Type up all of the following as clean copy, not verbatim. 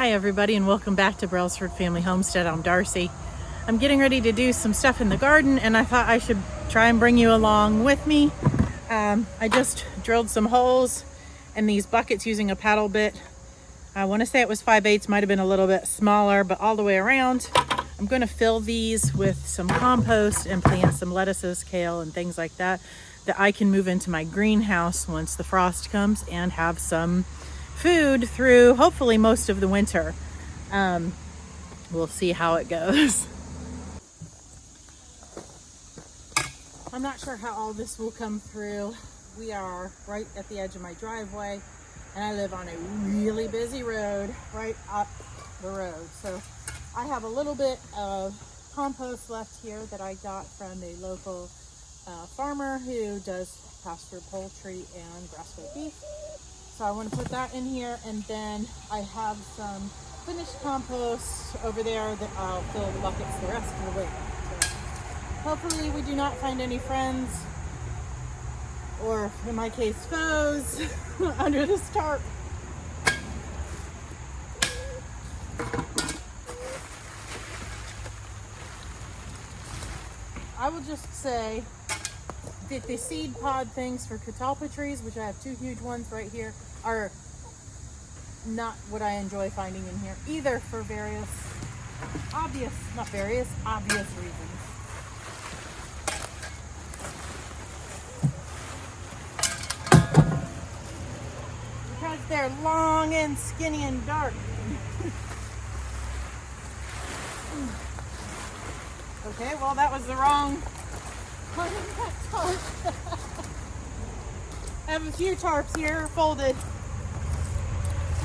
Hi everybody and welcome back to Brelsford Family Homestead. I'm Darcy. I'm getting ready to do some stuff in the garden and I thought I should try and bring you along with me. I just drilled some holes in these buckets using a paddle bit. I want to say it was 5/8, might have been a little bit smaller, but all the way around. I'm going to fill these with some compost and plant some lettuces, kale, and things like that I can move into my greenhouse once the frost comes and have some food through hopefully most of the winter. We'll see how it goes. I'm not sure how all this will come through. We are right at the edge of my driveway and I live on a really busy road right up the road. So I have a little bit of compost left here that I got from a local farmer who does pasture poultry and grass-fed beef. So I want to put that in here, and then I have some finished compost over there that I'll fill the buckets the rest of the way. So hopefully we do not find any friends, or in my case foes, under this tarp. I will just say that the seed pod things for catalpa trees, which I have two huge ones right here, are not what I enjoy finding in here, either for obvious reasons. Because they're long and skinny and dark. Okay, well that was the wrong part of that tarp. I have a few tarps here folded.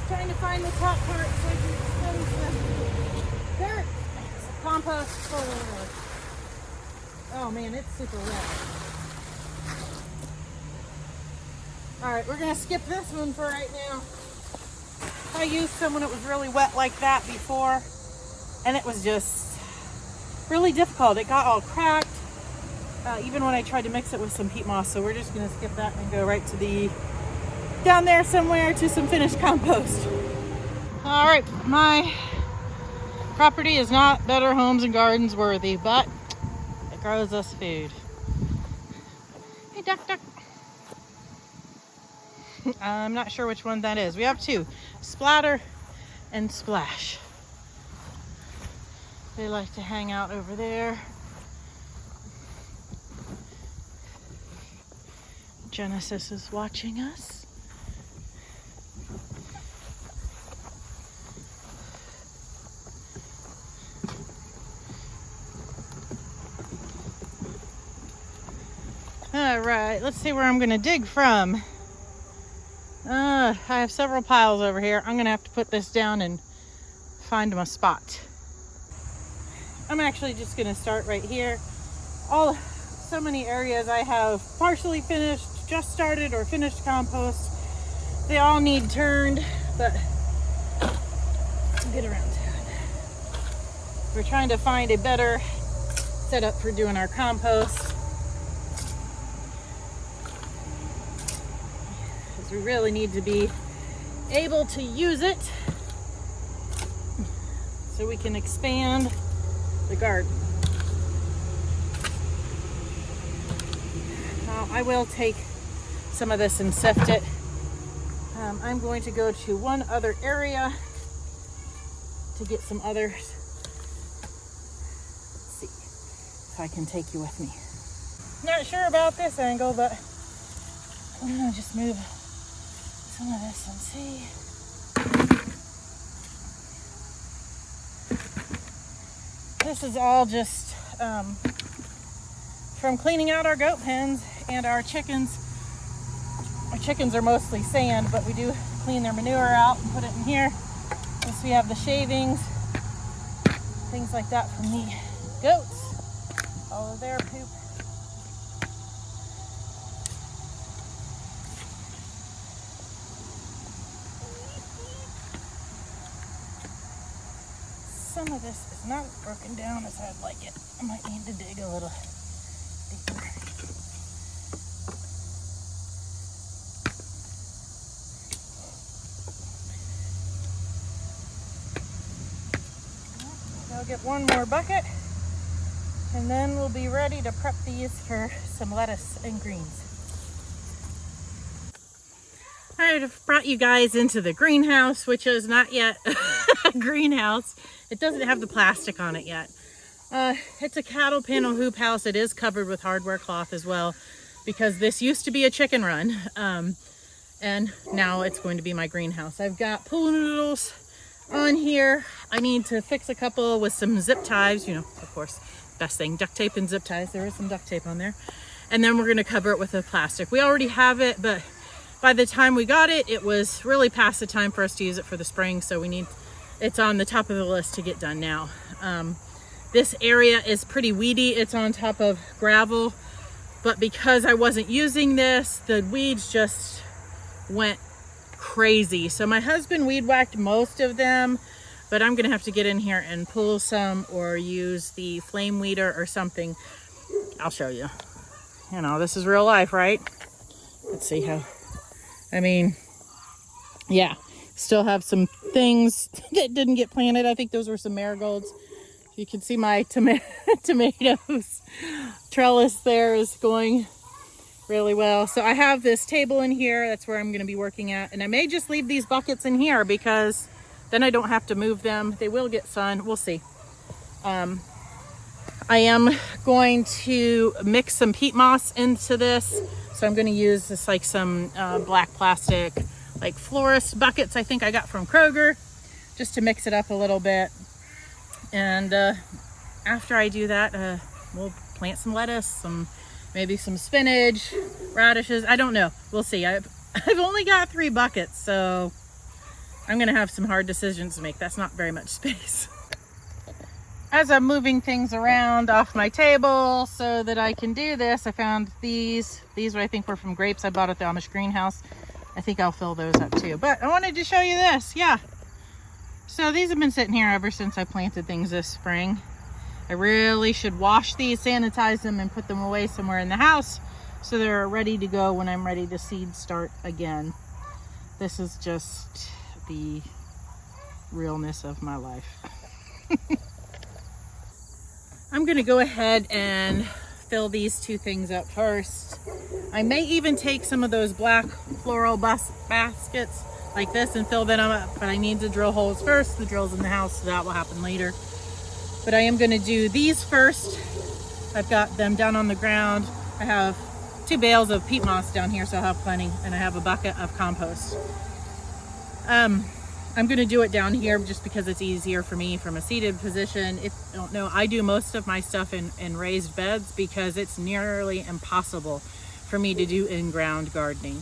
Trying to find the top part so I can expose the dirt. Compost full. Oh man, it's super wet. Alright, we're gonna skip this one for right now. I used some when it was really wet like that before, and it was just really difficult. It got all cracked, even when I tried to mix it with some peat moss. So we're just gonna skip that and go right to down there somewhere to some finished compost. All right, my property is not Better Homes and Gardens worthy, but it grows us food. Hey, duck. I'm not sure which one that is. We have two, Splatter and Splash. They like to hang out over there. Genesis is watching us. All right, let's see where I'm gonna dig from. I have several piles over here. I'm gonna have to put this down and find my spot. I'm actually just gonna start right here. So many areas I have partially finished, just started, or finished compost. They all need turned, but I'll get around to it. We're trying to find a better setup for doing our compost, because we really need to be able to use it so we can expand the garden. Now I will take some of this and sift it. I'm going to go to one other area to get some others. Let's see if I can take you with me. Not sure about this angle, but I'm gonna just move some of this and see. This is all just from cleaning out our goat pens and our chickens. Our chickens are mostly sand, but we do clean their manure out and put it in here. Plus we have the shavings, things like that from the goats, all of their poop. Some of this is not as broken down as I'd like it. I might need to dig a little deeper. get one more bucket, and then we'll be ready to prep these for some lettuce and greens. I've brought you guys into the greenhouse, which is not yet a greenhouse. It doesn't have the plastic on it yet. It's a cattle panel hoop house. It is covered with hardware cloth as well, because this used to be a chicken run, and now it's going to be my greenhouse. I've got pool noodles on here. I need to fix a couple with some zip ties, you know, of course, best thing, duct tape and zip ties. There is some duct tape on there. And then we're going to cover it with a plastic. We already have it, but by the time we got it, it was really past the time for us to use it for the spring. So it's on the top of the list to get done now. This area is pretty weedy. It's on top of gravel, but because I wasn't using this, the weeds just went crazy. So my husband weed whacked most of them, but I'm gonna have to get in here and pull some or use the flame weeder or something. I'll show you. You know, this is real life, right? Let's see how, I mean, yeah, still have some things that didn't get planted. I think those were some marigolds. You can see my tomatoes trellis there is going really well. So I have this table in here. That's where I'm going to be working at. And I may just leave these buckets in here because then I don't have to move them. They will get sun. We'll see. I am going to mix some peat moss into this. So I'm going to use this like some black plastic, like florist buckets I think I got from Kroger, just to mix it up a little bit. And after I do that, we'll plant some lettuce, maybe some spinach, radishes. I don't know. We'll see. I've only got 3 buckets, so I'm going to have some hard decisions to make. That's not very much space. As I'm moving things around off my table so that I can do this, I found these. These I think were from grapes I bought at the Amish greenhouse. I think I'll fill those up too. But I wanted to show you this. Yeah. So these have been sitting here ever since I planted things this spring. I really should wash these, sanitize them, and put them away somewhere in the house so they're ready to go when I'm ready to seed start again. This is just the realness of my life. I'm gonna go ahead and fill these 2 things up first. I may even take some of those black floral baskets like this and fill them up, but I need to drill holes first. The drill's in the house, so that will happen later. But I am gonna do these first. I've got them down on the ground. I have 2 bales of peat moss down here, so I'll have plenty, and I have a bucket of compost. I'm gonna do it down here just because it's easier for me from a seated position. If you don't know, I do most of my stuff in raised beds because it's nearly impossible for me to do in-ground gardening.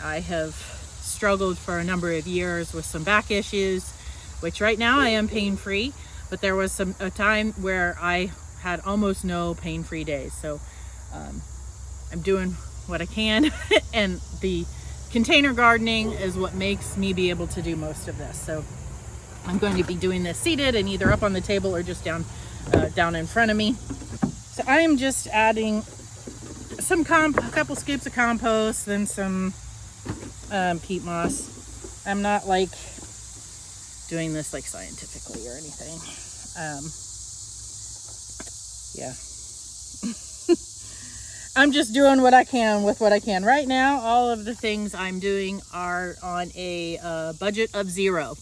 I have struggled for a number of years with some back issues, which right now I am pain-free, but there was a time where I had almost no pain-free days. So I'm doing what I can and the container gardening is what makes me be able to do most of this. So I'm going to be doing this seated and either up on the table or just down in front of me. So I am just adding a couple scoops of compost, then some peat moss. I'm not like doing this like scientifically or anything. Yeah. I'm just doing what I can with what I can. Right now, all of the things I'm doing are on a budget of 0.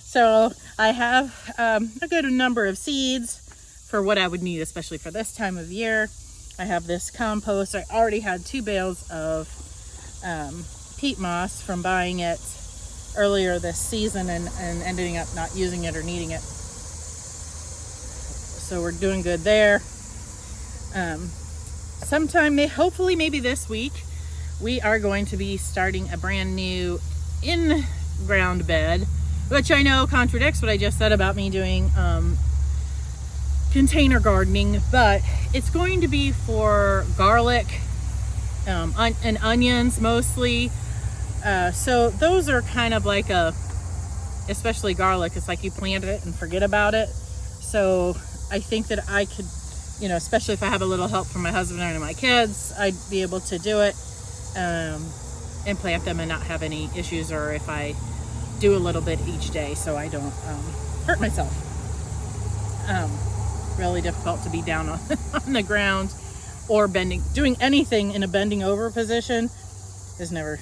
So I have a good number of seeds for what I would need, especially for this time of year. I have this compost. I already had 2 bales of peat moss from buying it earlier this season and ending up not using it or needing it. So we're doing good there. Hopefully maybe this week, we are going to be starting a brand new in-ground bed, which I know contradicts what I just said about me doing container gardening, but it's going to be for garlic and onions mostly. So those are kind of like especially garlic, it's like you plant it and forget about it. So I think that I could, you know, especially if I have a little help from my husband and my kids, I'd be able to do it and plant them and not have any issues, or if I do a little bit each day so I don't hurt myself. Really difficult to be down on, on the ground or doing anything in a bending over position is never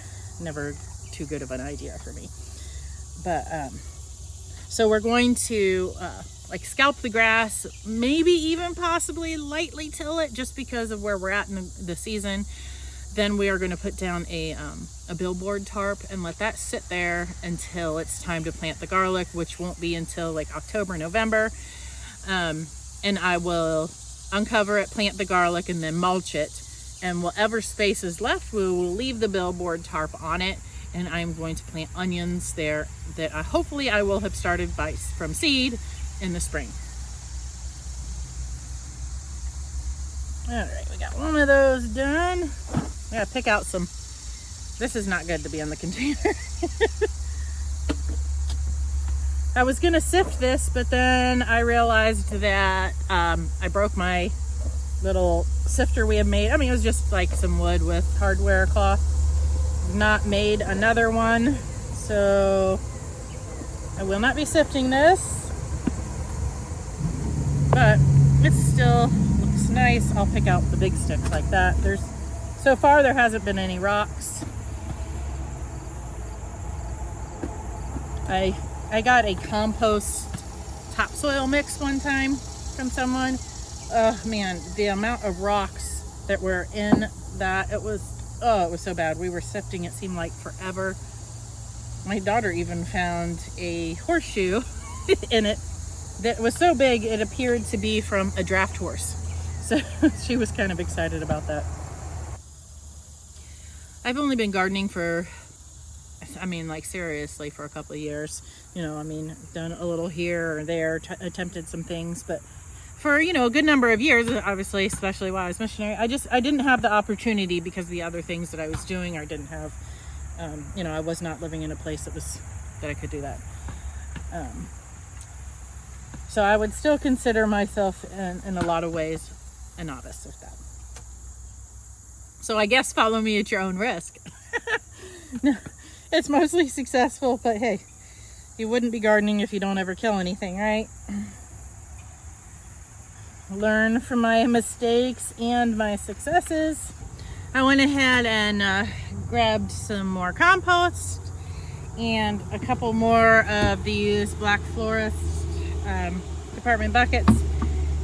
too good of an idea for me. But so we're going to like scalp the grass, maybe even possibly lightly till it, just because of where we're at in the season. Then we are going to put down a billboard tarp and let that sit there until it's time to plant the garlic, which won't be until like October, November. And I will uncover it, plant the garlic, and then mulch it. And whatever space is left, we will leave the billboard tarp on it. And I'm going to plant onions there that hopefully I will have started from seed in the spring. All right, we got one of those done. I gotta pick out some. This is not good to be on the container. I was gonna sift this, but then I realized that I broke my little sifter we have made. I mean, it was just like some wood with hardware cloth. Not made another one, so I will not be sifting this, but it still looks nice. I'll pick out the big sticks like that. So far there hasn't been any rocks. I got a compost topsoil mix one time from someone. Oh man, the amount of rocks that were in that, it was so bad. We were sifting, it seemed like forever. My daughter even found a horseshoe in it that was so big it appeared to be from a draft horse. So she was kind of excited about that. I've only been gardening for, like seriously for a couple of years. Done a little here or there, attempted some things, but for, a good number of years, obviously, especially while I was missionary, I didn't have the opportunity because of the other things that I was doing. I didn't have, I was not living in a place that I could do that. So I would still consider myself in a lot of ways a novice with that. So I guess follow me at your own risk. No, it's mostly successful, but hey, you wouldn't be gardening if you don't ever kill anything, right? Learn from my mistakes and my successes. I went ahead and grabbed some more compost and a couple more of these Black Florist department buckets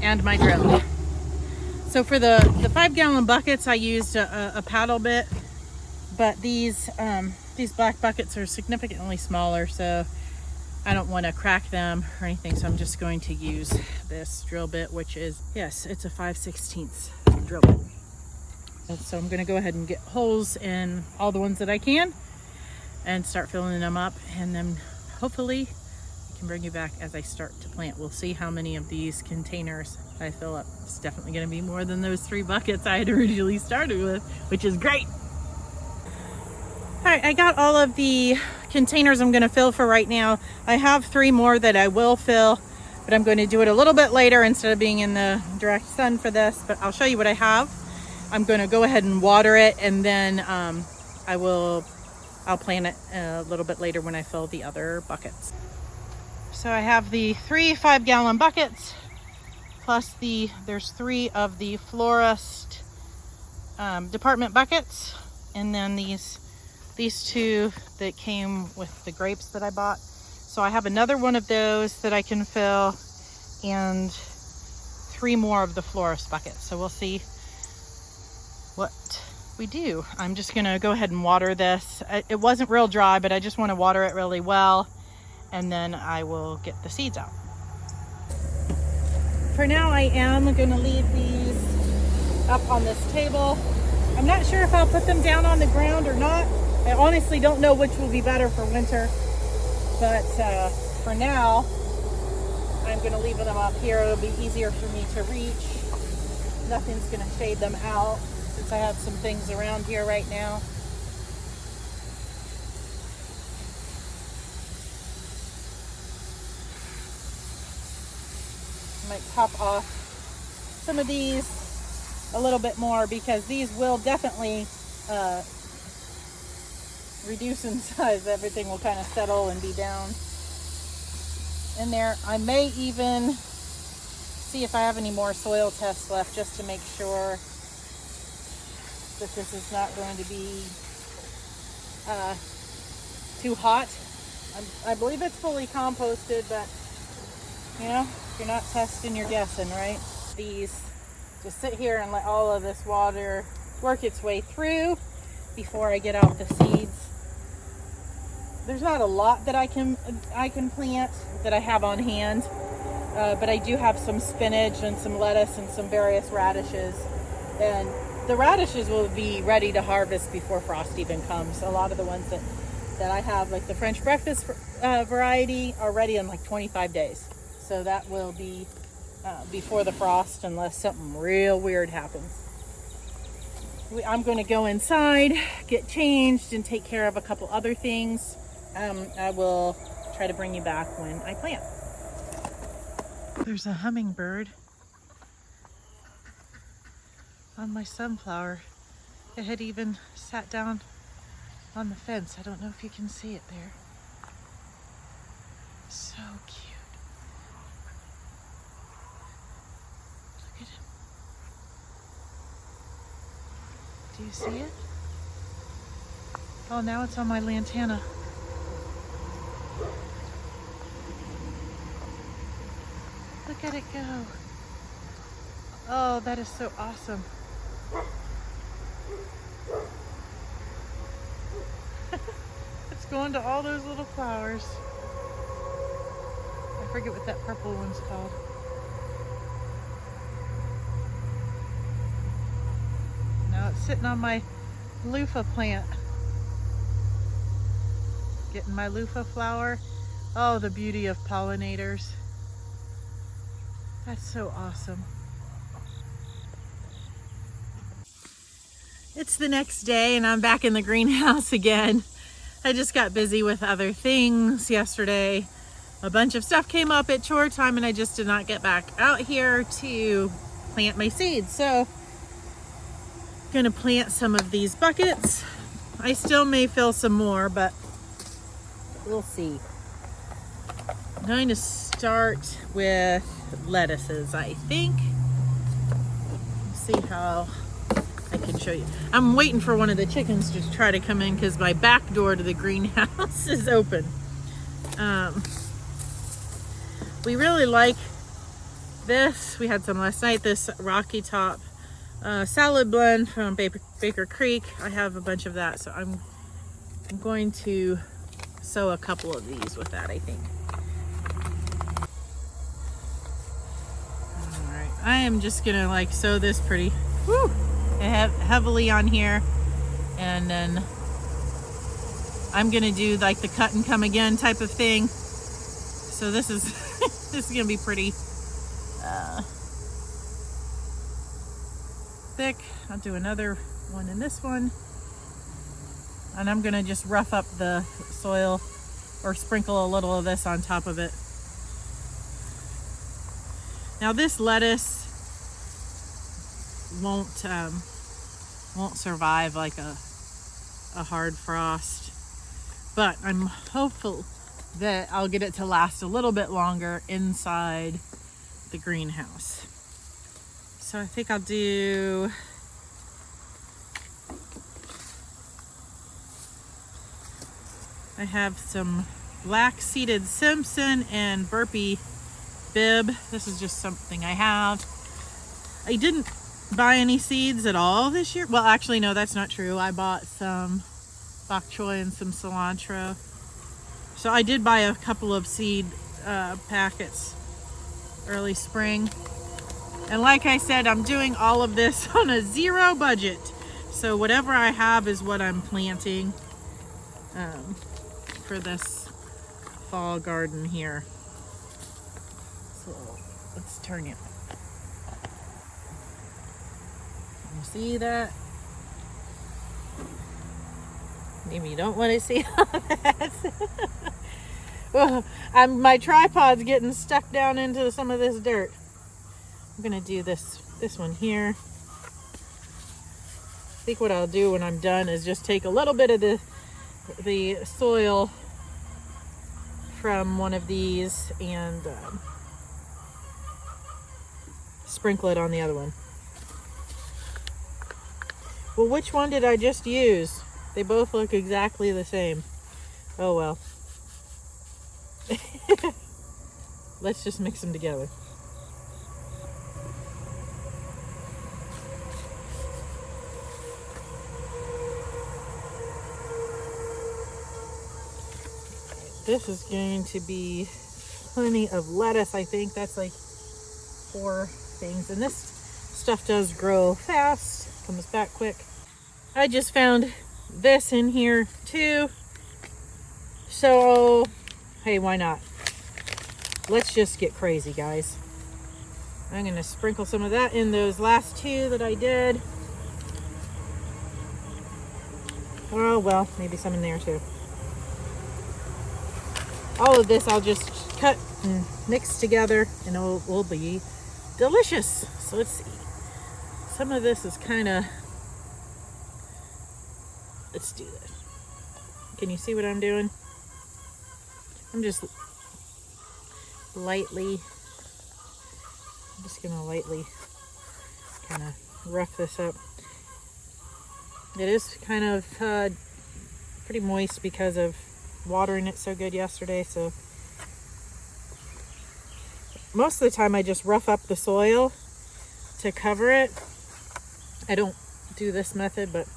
and my drill. So for the 5-gallon buckets, I used a paddle bit, but these black buckets are significantly smaller, so I don't want to crack them or anything, so I'm just going to use this drill bit, which is, yes, it's a 5/16 drill bit. And so I'm going to go ahead and get holes in all the ones that I can and start filling them up, and then hopefully I can bring you back as I start to plant. We'll see how many of these containers I fill up. It's definitely going to be more than those 3 buckets I had originally started with, which is great. All right, I got all of the containers I'm going to fill for right now. I have 3 more that I will fill, but I'm going to do it a little bit later instead of being in the direct sun for this, but I'll show you what I have. I'm going to go ahead and water it, and then I'll plant it a little bit later when I fill the other buckets. So I have the 3 5-gallon buckets, plus there's 3 of the Florist department buckets, and then these 2 that came with the grapes that I bought. So I have another one of those that I can fill, and 3 more of the Florist buckets. So we'll see what we do. I'm just gonna go ahead and water this. It wasn't real dry, but I just want to water it really well, and then I will get the seeds out. For now, I am gonna leave these up on this table. I'm not sure if I'll put them down on the ground or not. I honestly don't know which will be better for winter, but for now, I'm going to leave them up here. It'll be easier for me to reach. Nothing's going to shade them out since I have some things around here right now. I might top off some of these a little bit more, because these will definitely reduce in size. Everything will kind of settle and be down. in there. I may even see if I have any more soil tests left just to make sure that this is not going to be too hot. I believe it's fully composted, but you know, if you're not testing, you're guessing, right? These just sit here and let all of this water work its way through before I get out the seeds. There's not a lot that I can plant that I have on hand, but I do have some spinach and some lettuce and some various radishes, and the radishes will be ready to harvest before frost even comes. A lot of the ones that I have, like the French breakfast variety, are ready in like 25 days. So that will be before the frost, unless something real weird happens. I'm going to go inside, get changed, and take care of a couple other things. I will try to bring you back when I plant. There's a hummingbird on my sunflower. It had even sat down on the fence. I don't know if you can see it there. So cute. Look at him. Do you see it? Oh, now it's on my lantana. Look at it go. Oh, that is so awesome. It's going to all those little flowers. I forget what that purple one's called. Now it's sitting on my loofah plant. Getting my loofah flower. Oh, the beauty of pollinators. That's so awesome. It's the next day and I'm back in the greenhouse again. I just got busy with other things yesterday. A bunch of stuff came up at chore time and I just did not get back out here to plant my seeds. So I'm gonna plant some of these buckets. I still may fill some more, but we'll see. I'm going to start with lettuces, I think. Let's see how I can show you. I'm waiting for one of the chickens to try to come in because my back door to the greenhouse is open. We really like this. We had some last night, this Rocky Top salad blend from Baker Creek. I have a bunch of that, so I'm going to sow a couple of these with that, I think. All right, I am just gonna like sow this pretty heavily on here, and then I'm gonna do like the cut and come again type of thing. So this is this is gonna be pretty thick. I'll do another one in this one, and I'm gonna just rough up the soil or sprinkle a little of this on top of it. Now this lettuce won't survive like a hard frost, but I'm hopeful that I'll get it to last a little bit longer inside the greenhouse. So I think I'll do I have some black seeded Simpson and Burpee Bib. This is just something I have. I didn't buy any seeds at all this year. Well, actually, no, that's not true. I bought some bok choy and some cilantro. So I did buy a couple of seed packets early spring. And like I said, I'm doing all of this on a zero budget. So whatever I have is what I'm planting for this fall garden here. So let's turn it. You see that? Maybe you don't want to see all that. Well, my tripod's getting stuck down into some of this dirt. I'm gonna do this one here. I think what I'll do when I'm done is just take a little bit of the soil from one of these and sprinkle it on the other one. Well, which one did I just use? They both look exactly the same. Oh well. Let's just mix them together. This is going to be plenty of lettuce, I think. That's like 4 things. And this stuff does grow fast, comes back quick. I just found this in here too. So, hey, why not? Let's just get crazy, guys. I'm going to sprinkle some of that in those last 2 that I did. Oh, well, maybe some in there too. All of this I'll just cut and mix together and it will be delicious. So let's see. Some of this is kind of... Let's do this. Can you see what I'm doing? I'm just lightly... I'm just going to lightly kind of rough this up. It is kind of pretty moist because of watering it so good yesterday, so most of the time I just rough up the soil to cover it. I don't do this method, but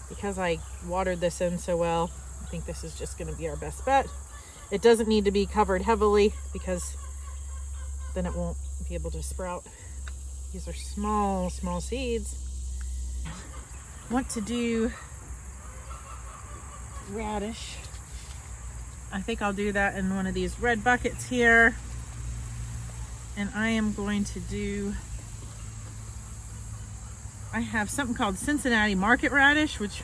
because I watered this in so well, I think this is just going to be our best bet. It doesn't need to be covered heavily because then it won't be able to sprout. These are small seeds. I want to do radish. I think I'll do that in one of these red buckets here. And I am going to do, I have something called Cincinnati market radish, which,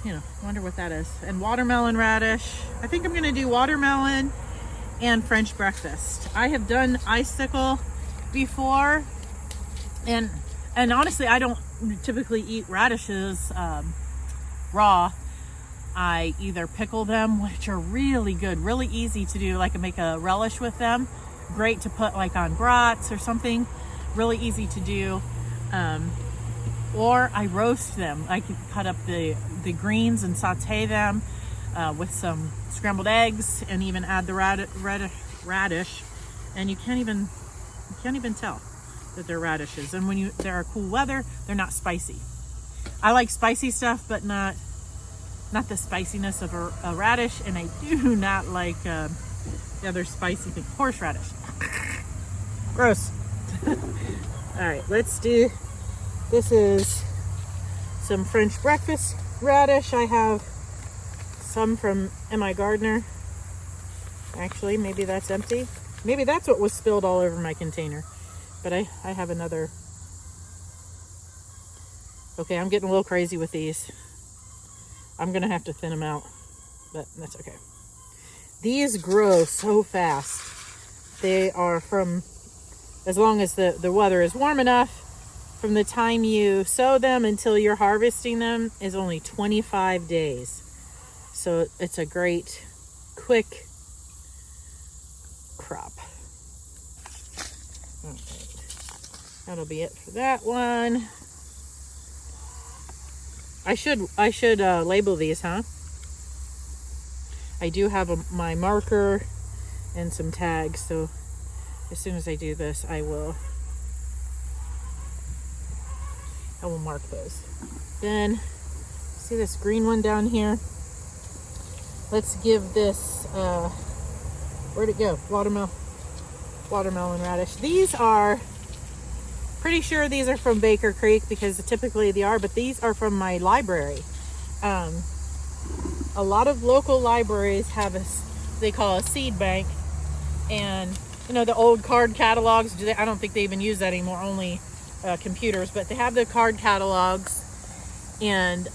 you know, wonder what that is. And watermelon radish. I think I'm going to do watermelon and French breakfast. I have done icicle before. And honestly, I don't typically eat radishes raw. I either pickle them, which are really good, really easy to do, like make a relish with them. Great to put like on brats or something, really easy to do. Or I roast them. I can cut up the greens and saute them with some scrambled eggs and even add the radish. And you can't even tell that they're radishes. And when they're cool weather, they're not spicy. I like spicy stuff, but not the spiciness of a radish, and I do not like the other spicy thing, horseradish. Gross. All right, let's do, this is some French breakfast radish. I have some from M.I. Gardner. Actually, maybe that's empty. Maybe that's what was spilled all over my container. But I have another. Okay, I'm getting a little crazy with these. I'm going to have to thin them out, but that's okay. These grow so fast. They are from, as long as the weather is warm enough, from the time you sow them until you're harvesting them is only 25 days. So it's a great, quick crop. All right. That'll be it for that one. I should label these, huh? I do have my marker and some tags, so as soon as I do this, I will mark those. Then, see this green one down here? Let's give this, where'd it go? Watermelon radish. These are, pretty sure these are from Baker Creek because typically they are, but these are from my library. A lot of local libraries have they call a seed bank, and you know the old card catalogs. I don't think they even use that anymore. Only computers, but they have the card catalogs, and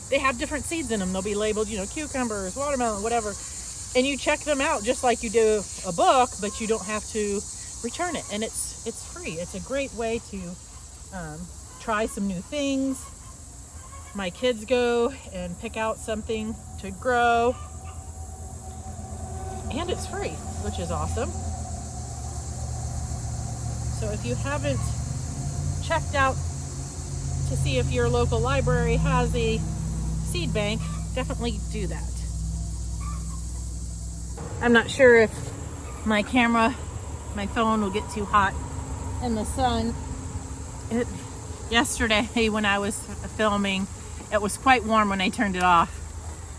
they have different seeds in them. They'll be labeled, you know, cucumbers, watermelon, whatever, and you check them out just like you do a book, but you don't have to return it, and it's free. It's a great way to try some new things. My kids go and pick out something to grow. and it's free, which is awesome. So if you haven't checked out to see if your local library has a seed bank, definitely do that. I'm not sure if my phone will get too hot in the sun. Yesterday when I was filming, it was quite warm when I turned it off.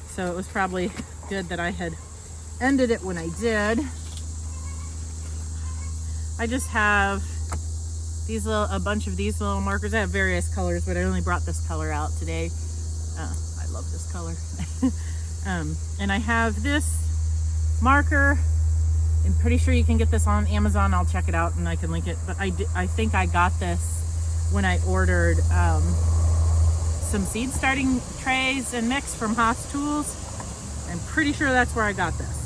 So it was probably good that I had ended it when I did. I just have a bunch of these little markers. I have various colors, but I only brought this color out today. I love this color. And I have this marker. I'm pretty sure you can get this on Amazon. I'll check it out and I can link it. But I think I got this when I ordered some seed starting trays and mix from Haas Tools. I'm pretty sure that's where I got this.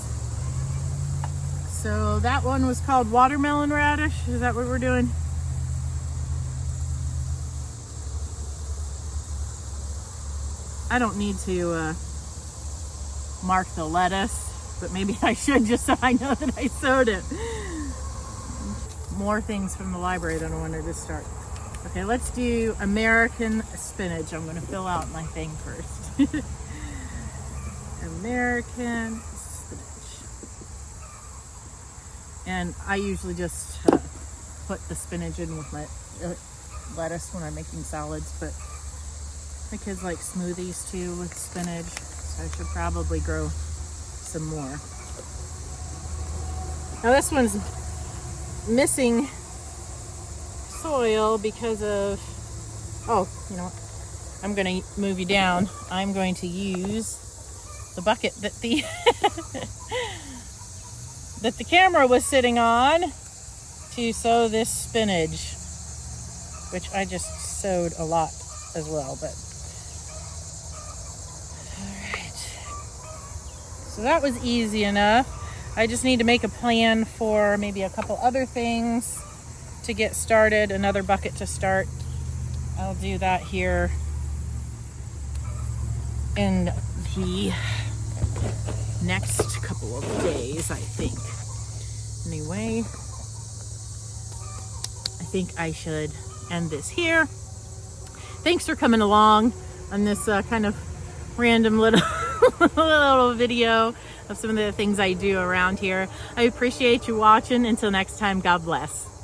So that one was called watermelon radish. Is that what we're doing? I don't need to mark the lettuce, but maybe I should, just so I know that I sowed it. More things from the library that I wanted to start. Okay, let's do American spinach. I'm going to fill out my thing first. American spinach. And I usually just put the spinach in with my lettuce when I'm making salads, but my kids like smoothies too with spinach, so I should probably grow some more. Now this one's missing soil because of, oh, you know what? I'm going to move you down. I'm going to use the bucket that the that the camera was sitting on to sow this spinach, which I just sowed a lot as well, but all right. So that was easy enough. I just need to make a plan for maybe a couple other things to get started, another bucket to start. I'll do that here in the next couple of days, I think. Anyway, I think I should end this here. Thanks for coming along on this kind of random little little video of some of the things I do around here. I appreciate you watching. Until next time, God bless.